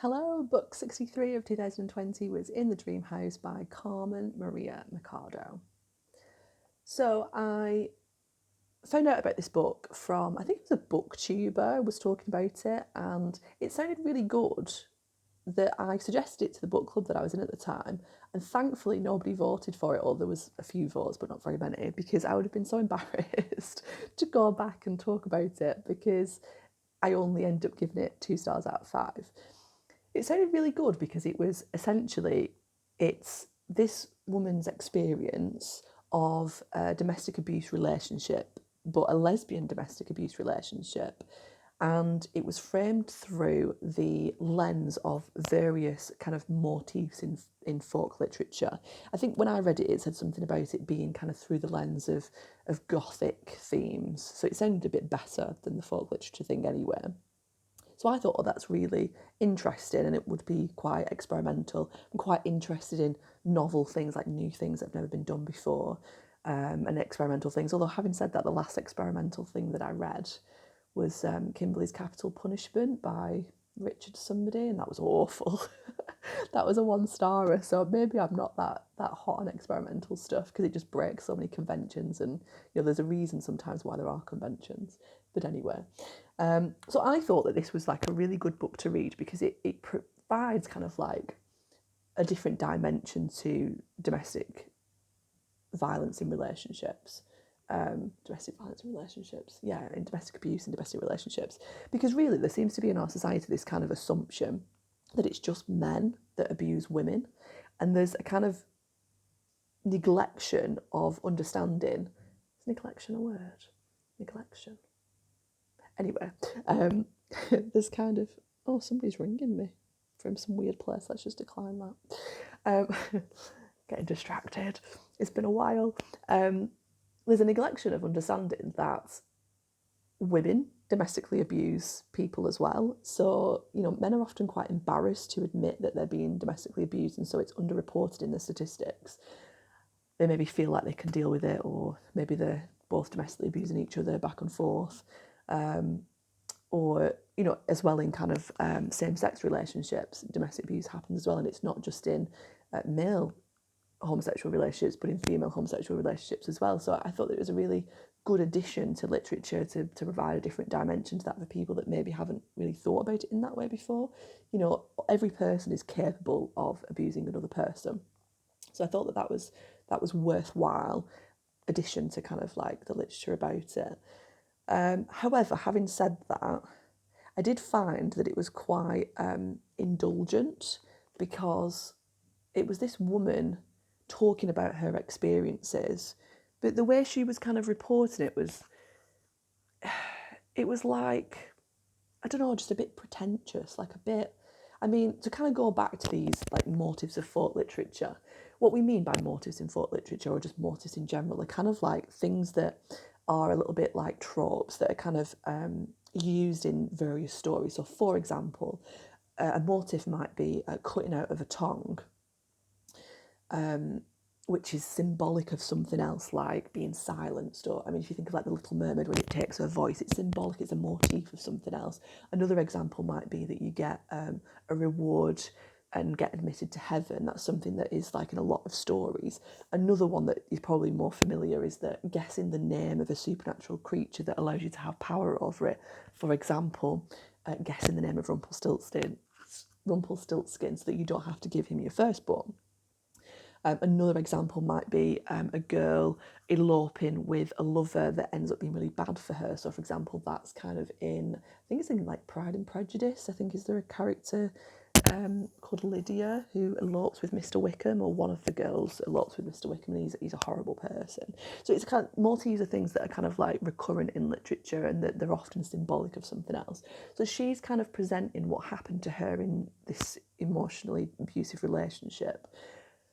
Hello, book 63 of 2020 was In the Dream House by Carmen Maria Machado. So I found out about this book from, I think it was a booktuber was talking about it, and it sounded really good that I suggested it to the book club that I was in at the time, and thankfully nobody voted for it, or there was a few votes but not very many, because I would have been so embarrassed to go back and talk about it, because I only ended up giving it 2 stars out of 5. It sounded really good because it was essentially, it's this woman's experience of a domestic abuse relationship, but a lesbian domestic abuse relationship. And it was framed through the lens of various kind of motifs in folk literature. I think when I read it, it said something about it being kind of through the lens of gothic themes. So it sounded a bit better than the folk literature thing anyway. So I thought, oh, that's really interesting, and it would be quite experimental. I'm quite interested in novel things, like new things that have never been done before, and experimental things. Although having said that, the last experimental thing that I read was Kimberly's Capital Punishment by Richard somebody, and that was awful. That was a 1-starer, so maybe I'm not that hot on experimental stuff, because it just breaks so many conventions, and there's a reason sometimes why there are conventions. But anyway, so I thought that this was like a really good book to read, because it provides kind of like a different dimension to domestic violence in relationships. Domestic violence in relationships, yeah, in domestic abuse and domestic relationships, because really there seems to be in our society this kind of assumption that it's just men that abuse women, and there's a kind of neglection of understanding. Is neglection a word? Neglection. Anyway, there's kind of, oh, somebody's ringing me from some weird place. Let's just decline that. Getting distracted. It's been a while. There's a neglection of understanding that women domestically abuse people as well. So, men are often quite embarrassed to admit that they're being domestically abused, and so it's underreported in the statistics. They maybe feel like they can deal with it, or maybe they're both domestically abusing each other back and forth. Or, as well in kind of same-sex relationships, domestic abuse happens as well, and it's not just in male homosexual relationships, but in female homosexual relationships as well. So I thought that it was a really good addition to literature to provide a different dimension to that for people that maybe haven't really thought about it in that way before. Every person is capable of abusing another person. So I thought that was worthwhile addition to kind of like the literature about it. However, having said that, I did find that it was quite indulgent, because it was this woman talking about her experiences, but the way she was kind of reporting it was like, I don't know, just a bit pretentious, like a bit, to kind of go back to these like motifs of folk literature, what we mean by motifs in folk literature, or just motifs in general, are kind of like things that are a little bit like tropes that are kind of used in various stories. So for example, a motif might be cutting out of a tongue, which is symbolic of something else, like being silenced. Or, if you think of like the Little Mermaid, when it takes her voice, it's symbolic, it's a motif of something else. Another example might be that you get a reward and get admitted to heaven. That's something that is like in a lot of stories. Another one that is probably more familiar is that guessing the name of a supernatural creature that allows you to have power over it. For example, guessing the name of Rumpelstiltskin, so that you don't have to give him your firstborn. Another example might be a girl eloping with a lover that ends up being really bad for her. So, for example, that's kind of I think it's in like Pride and Prejudice. I think, is there a character called Lydia who elopes with Mr. Wickham, or one of the girls elopes with Mr. Wickham, and he's a horrible person. So it's kind of, motifs are things that are kind of like recurrent in literature, and that they're often symbolic of something else. So she's kind of presenting what happened to her in this emotionally abusive relationship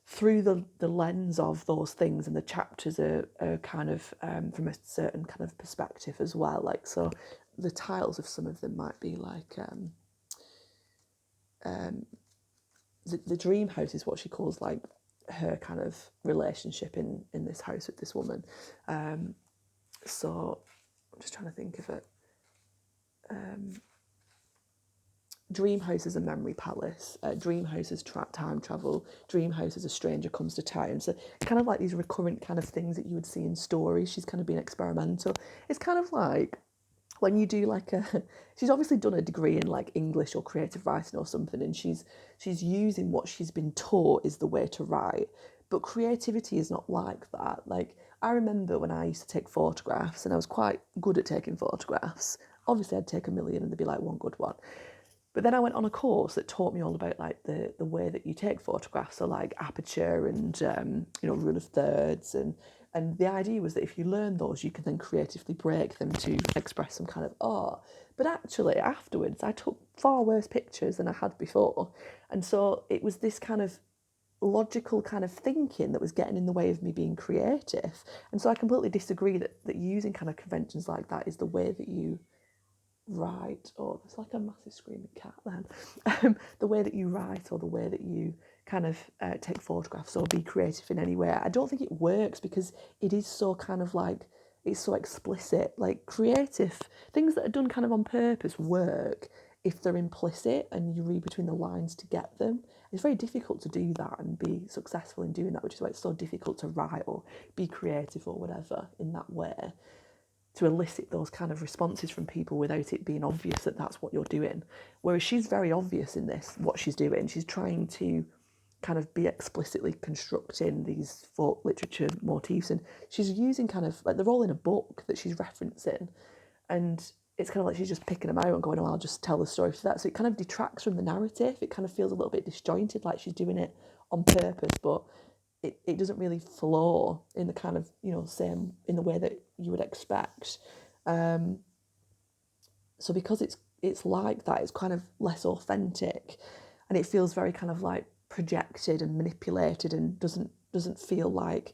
through the lens of those things, and the chapters are kind of from a certain kind of perspective as well. Like, so the titles of some of them might be like the dream house is what she calls like her kind of relationship in this house with this woman. So I'm just trying to think of it. dream house is a memory palace, dream house is time travel, dream house is a stranger comes to town. So kind of like these recurrent kind of things that you would see in stories. She's kind of been experimental. It's kind of like when you do like she's obviously done a degree in like English or creative writing or something, and she's using what she's been taught is the way to write. But creativity is not like that. Like, I remember when I used to take photographs, and I was quite good at taking photographs. Obviously I'd take a million and there'd be like one good one. But then I went on a course that taught me all about like the way that you take photographs, so like aperture and rule of thirds, and the idea was that if you learn those, you can then creatively break them to express some kind of art. But actually, afterwards, I took far worse pictures than I had before, and so it was this kind of logical kind of thinking that was getting in the way of me being creative. And so I completely disagree that using kind of conventions like that is the way that you write, or it's like a massive screaming cat then, the way that you write or the way that you kind of take photographs or be creative in any way. I don't think it works because it is so kind of like, it's so explicit. Like, creative things that are done kind of on purpose work if they're implicit and you read between the lines to get them. It's very difficult to do that and be successful in doing that, which is why it's so difficult to write or be creative or whatever in that way, to elicit those kind of responses from people without it being obvious that that's what you're doing. Whereas she's very obvious in this, what she's doing. She's trying to kind of be explicitly constructing these folk literature motifs, and she's using kind of, like, they're all in a book that she's referencing, and it's kind of like she's just picking them out and going, oh, I'll just tell the story for that. So it kind of detracts from the narrative. It kind of feels a little bit disjointed, like she's doing it on purpose, but it doesn't really flow in the kind of, same, in the way that you would expect. So because it's like that, it's kind of less authentic, and it feels very kind of like projected and manipulated, and doesn't feel like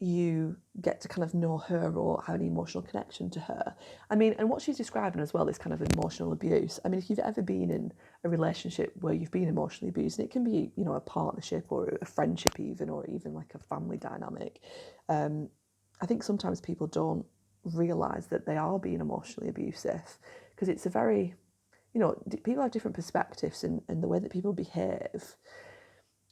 you get to kind of know her or have any emotional connection to her. I mean, and what she's describing as well is kind of emotional abuse. I mean, if you've ever been in a relationship where you've been emotionally abused, and it can be, a partnership or a friendship even, or even like a family dynamic, I think sometimes people don't realise that they are being emotionally abusive, because it's a very, people have different perspectives, and the way that people behave.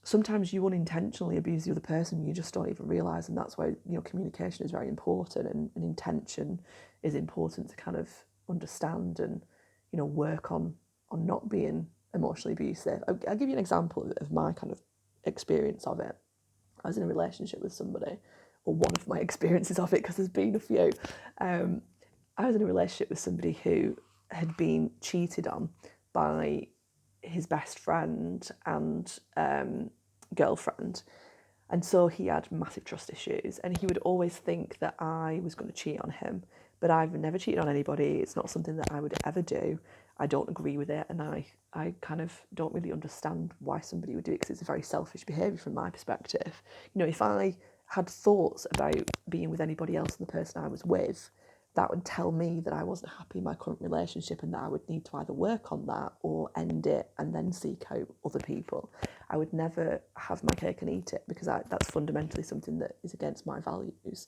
Sometimes you unintentionally abuse the other person, you just don't even realise, and that's why, communication is very important, and intention is important to kind of understand and, work on not being emotionally abusive. I'll give you an example of my kind of experience of it. I was in a relationship with somebody, or one of my experiences of it, because there's been a few. I was in a relationship with somebody who had been cheated on by his best friend and girlfriend, and so he had massive trust issues, and he would always think that I was going to cheat on him, but I've never cheated on anybody. It's not something that I would ever do. I don't agree with it, and I kind of don't really understand why somebody would do it, because it's a very selfish behaviour from my perspective. If I had thoughts about being with anybody else than the person I was with, that would tell me that I wasn't happy in my current relationship, and that I would need to either work on that or end it and then seek out other people. I would never have my cake and eat it, because that's fundamentally something that is against my values.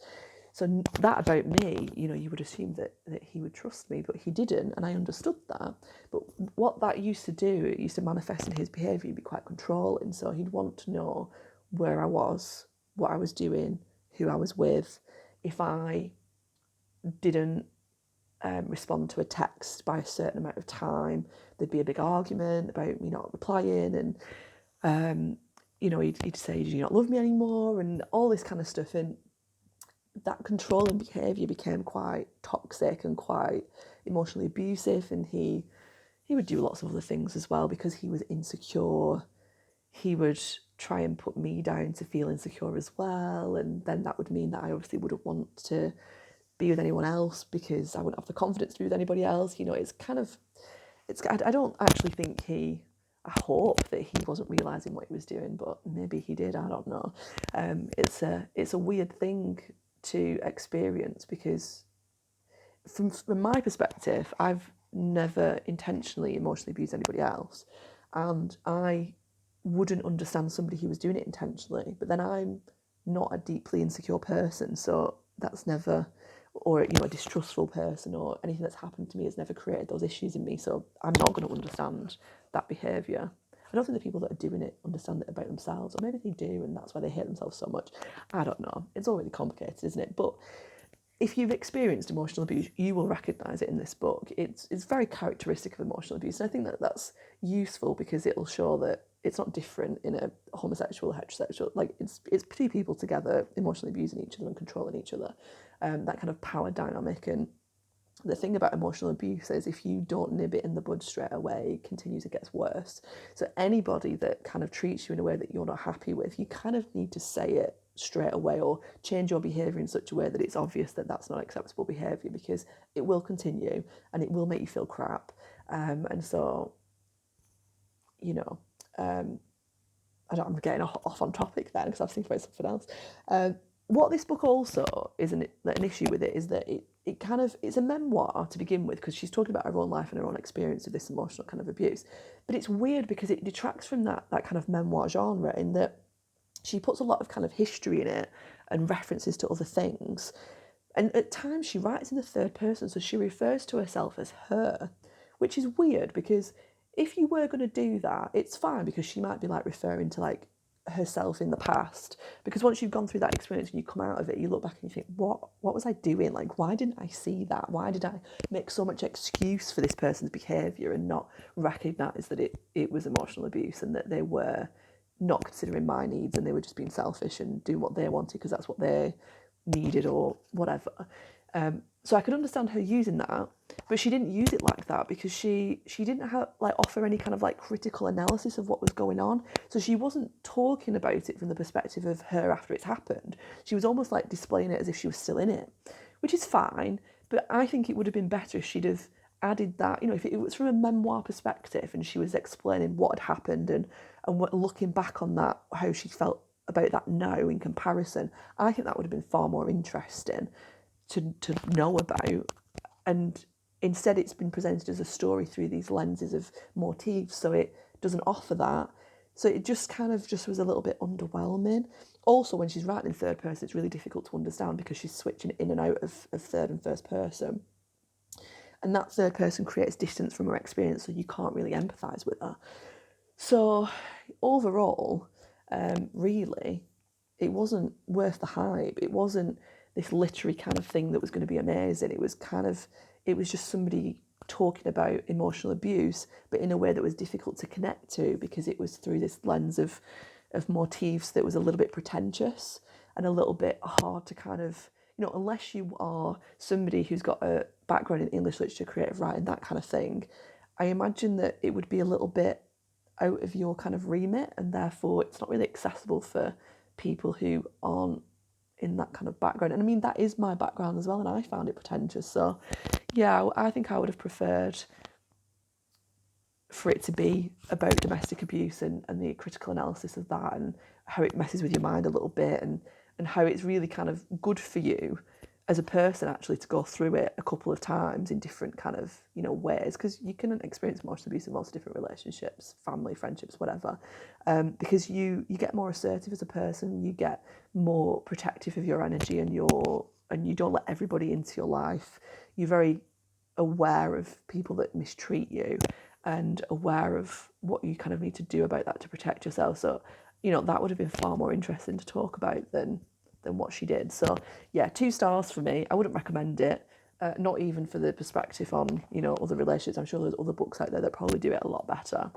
So that about me, you would assume that he would trust me, but he didn't, and I understood that. But what that used to do, it used to manifest in his behaviour. He'd be quite controlling, so he'd want to know where I was, what I was doing, who I was with. If I didn't respond to a text by a certain amount of time, there'd be a big argument about me not replying, and he'd say, do you not love me anymore, and all this kind of stuff. And that controlling behaviour became quite toxic and quite emotionally abusive, and he would do lots of other things as well, because he was insecure. He would try and put me down to feel insecure as well, and then that would mean that I obviously wouldn't want to be with anyone else, because I wouldn't have the confidence to be with anybody else. It's kind of, I don't actually think I hope that he wasn't realising what he was doing, but maybe he did, I don't know. It's a weird thing to experience, because from my perspective, I've never intentionally emotionally abused anybody else, and I wouldn't understand somebody who was doing it intentionally. But then I'm not a deeply insecure person, so that's never, or a distrustful person, or anything that's happened to me has never created those issues in me, so I'm not going to understand that behaviour. I don't think the people that are doing it understand it about themselves, or maybe they do and that's why they hate themselves so much. I don't know. It's all really complicated, isn't it? But if you've experienced emotional abuse, you will recognise it in this book. It's very characteristic of emotional abuse, and I think that that's useful because it'll show that it's not different in a homosexual, heterosexual, like it's two people together emotionally abusing each other and controlling each other, that kind of power dynamic. And the thing about emotional abuse is if you don't nib it in the bud straight away, it continues, it gets worse. So anybody that kind of treats you in a way that you're not happy with, you kind of need to say it straight away or change your behaviour in such a way that it's obvious that that's not acceptable behaviour, because it will continue and it will make you feel crap. And so, you know, I'm getting off on topic then because I was thinking about something else. What this book also is an issue with it is that it's a memoir to begin with, because she's talking about her own life and her own experience of this emotional kind of abuse. But it's weird because it detracts from that kind of memoir genre, in that she puts a lot of kind of history in it and references to other things. And at times she writes in the third person, so she refers to herself as her, which is weird because if you were going to do that, it's fine, because she might be like referring to like herself in the past, because once you've gone through that experience and you come out of it, you look back and you think, what was I doing? Like, why didn't I see that? Why did I make so much excuse for this person's behaviour and not recognise that it was emotional abuse and that they were not considering my needs and they were just being selfish and doing what they wanted because that's what they needed or whatever. So I could understand her using that, but she didn't use it like that because she didn't have offer any kind of like critical analysis of what was going on. So she wasn't talking about it from the perspective of her after it's happened. She was almost like displaying it as if she was still in it, which is fine. But I think it would have been better if she'd have added that, if it was from a memoir perspective and she was explaining what had happened and looking back on that, how she felt about that now in comparison. I think that would have been far more interesting to know about. And instead it's been presented as a story through these lenses of motifs, so it doesn't offer that. So it just was a little bit underwhelming. Also, when she's writing in third person, it's really difficult to understand because she's switching in and out of third and first person. And that third person creates distance from her experience, so you can't really empathise with her. So overall, really, it wasn't worth the hype. It wasn't this literary kind of thing that was going to be amazing. It was just somebody talking about emotional abuse, but in a way that was difficult to connect to because it was through this lens of motifs that was a little bit pretentious and a little bit hard to kind of, unless you are somebody who's got a background in English literature, creative writing, that kind of thing, I imagine that it would be a little bit out of your kind of remit, and therefore it's not really accessible for people who aren't in that kind of background. And I mean, that is my background as well, and I found it pretentious. So yeah, I think I would have preferred for it to be about domestic abuse and the critical analysis of that and how it messes with your mind a little bit and how it's really kind of good for you as a person actually to go through it a couple of times in different kind of, ways, because you can experience emotional abuse in lots of different relationships, family, friendships, whatever, because you get more assertive as a person, you get more protective of your energy and you don't let everybody into your life. You're very aware of people that mistreat you and aware of what you kind of need to do about that to protect yourself. So, that would have been far more interesting to talk about than what she did. So yeah, 2 stars for me. I wouldn't recommend it, not even for the perspective on, other relationships. I'm sure there's other books out there that probably do it a lot better.